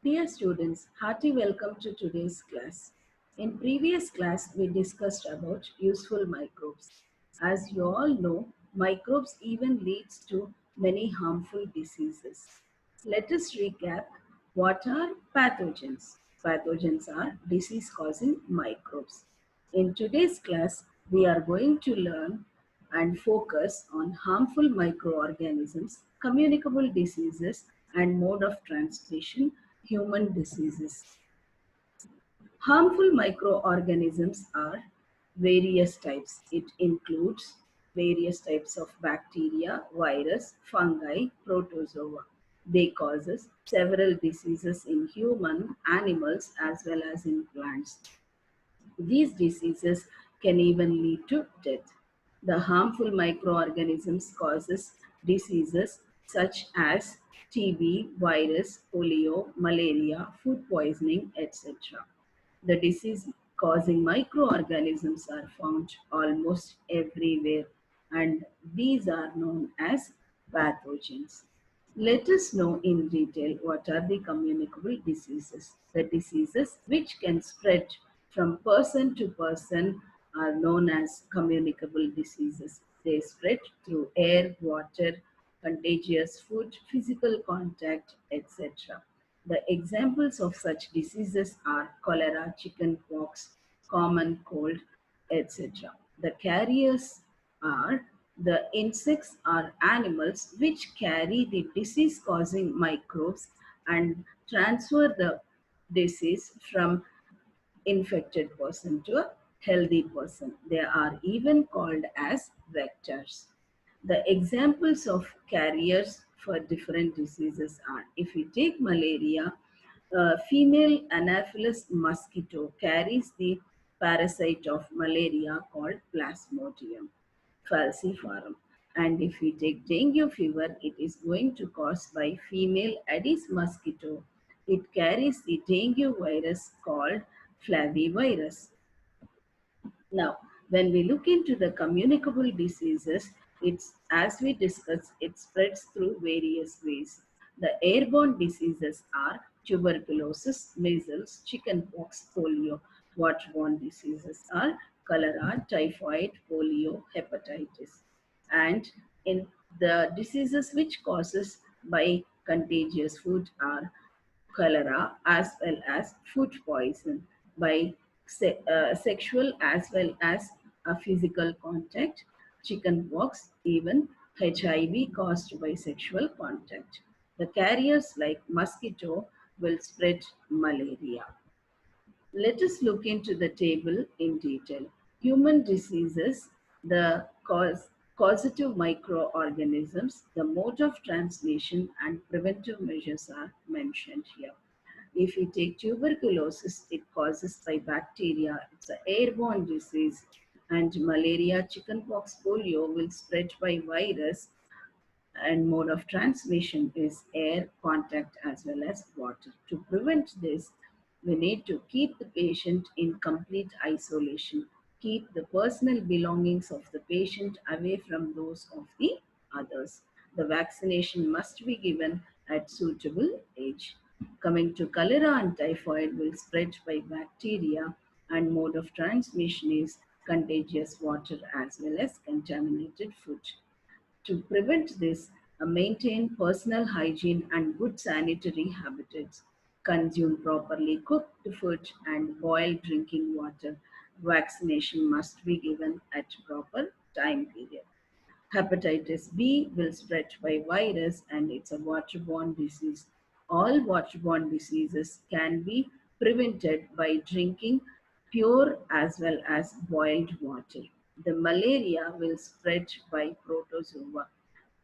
Dear students, hearty welcome to today's class. In previous class, we discussed about useful microbes. As you all know, microbes even leads to many harmful diseases. Let us recap what are pathogens. Pathogens are disease-causing microbes. In today's class, we are going to learn and focus on harmful microorganisms, communicable diseases, and mode of transmission, human diseases. Harmful microorganisms are various types. It includes various types of bacteria, virus, fungi, protozoa. They causes several diseases in human, animals as well as in plants. These diseases can even lead to death. The harmful microorganisms causes diseases such as TB, virus, polio, malaria, food poisoning, etc. The disease causing microorganisms are found almost everywhere, and these are known as pathogens. Let us know in detail what are the communicable diseases. The diseases which can spread from person to person are known as communicable diseases. They spread through air, water, contagious food, physical contact, etc. The examples of such diseases are cholera, chickenpox, common cold, etc. The carriers are the insects or animals which carry the disease causing microbes and transfer the disease from infected person to a healthy person. They are even called as vectors. The examples of carriers for different diseases are, if we take malaria, a female Anopheles mosquito carries the parasite of malaria called Plasmodium falciparum. And if we take dengue fever, it is going to cause by female Aedes mosquito. It carries the dengue virus called flavivirus. Now, when we look into the communicable diseases, it's as we discussed, it spreads through various ways. The airborne diseases are tuberculosis, measles, chickenpox, polio. Waterborne diseases are cholera, typhoid, polio, hepatitis. And in the diseases which causes by contagious food are cholera as well as food poison by sexual as well as a physical contact, chickenpox, even HIV caused by sexual contact. The carriers like mosquito will spread malaria. Let us look into the table in detail. Human diseases, the causative microorganisms, the mode of transmission, and preventive measures are mentioned here. If we take tuberculosis, it causes by bacteria, it's an airborne disease, and malaria, chickenpox, polio will spread by virus, and mode of transmission is air contact as well as water. To prevent this, we need to keep the patient in complete isolation, keep the personal belongings of the patient away from those of the others. The vaccination must be given at suitable age. Coming to cholera and typhoid will spread by bacteria, and mode of transmission is contagious water as well as contaminated food. To prevent this, maintain personal hygiene and good sanitary habits. Consume properly cooked food and boiled drinking water. Vaccination must be given at proper time period. Hepatitis B will spread by virus and it's a waterborne disease. All waterborne diseases can be prevented by drinking pure as well as boiled water. The malaria will spread by protozoa,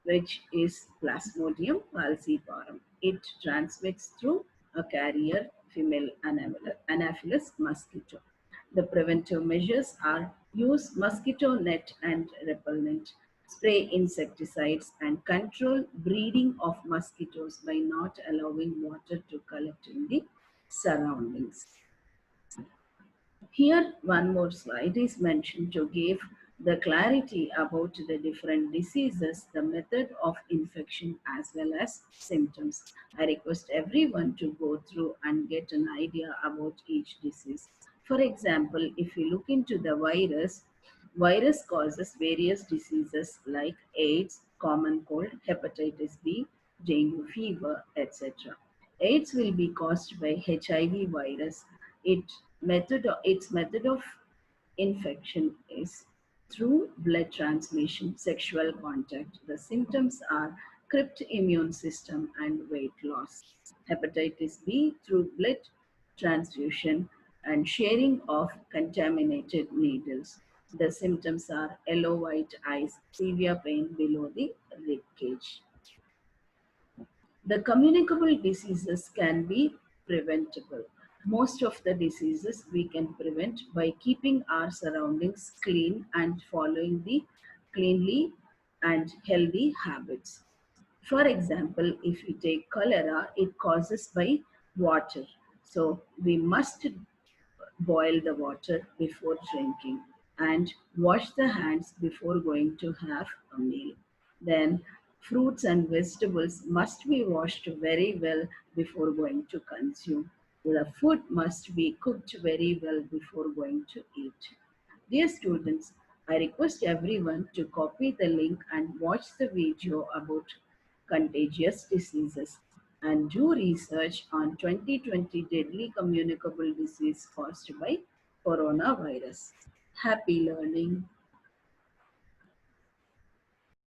which is Plasmodium falciparum. It transmits through a carrier female Anopheles mosquito. The preventive measures are use mosquito net and repellent, spray insecticides, and control breeding of mosquitoes by not allowing water to collect in the surroundings. Here, one more slide is mentioned to give the clarity about the different diseases, the method of infection, as well as symptoms. I request everyone to go through and get an idea about each disease. For example, if you look into the virus causes various diseases like AIDS, common cold, hepatitis B, dengue fever, etc. AIDS will be caused by HIV virus. Its method of infection is through blood transmission, sexual contact. The symptoms are crypt immune system and weight loss. Hepatitis B through blood transfusion and sharing of contaminated needles. The symptoms are yellow white eyes, severe pain below the rib cage. The communicable diseases can be preventable. Most of the diseases we can prevent by keeping our surroundings clean and following the cleanly and healthy habits. For example, if we take cholera, it causes by water. So we must boil the water before drinking and wash the hands before going to have a meal. Then, fruits and vegetables must be washed very well before going to consume. The food must be cooked very well before going to eat. Dear students, I request everyone to copy the link and watch the video about contagious diseases and do research on 2020 deadly communicable disease caused by coronavirus. Happy learning.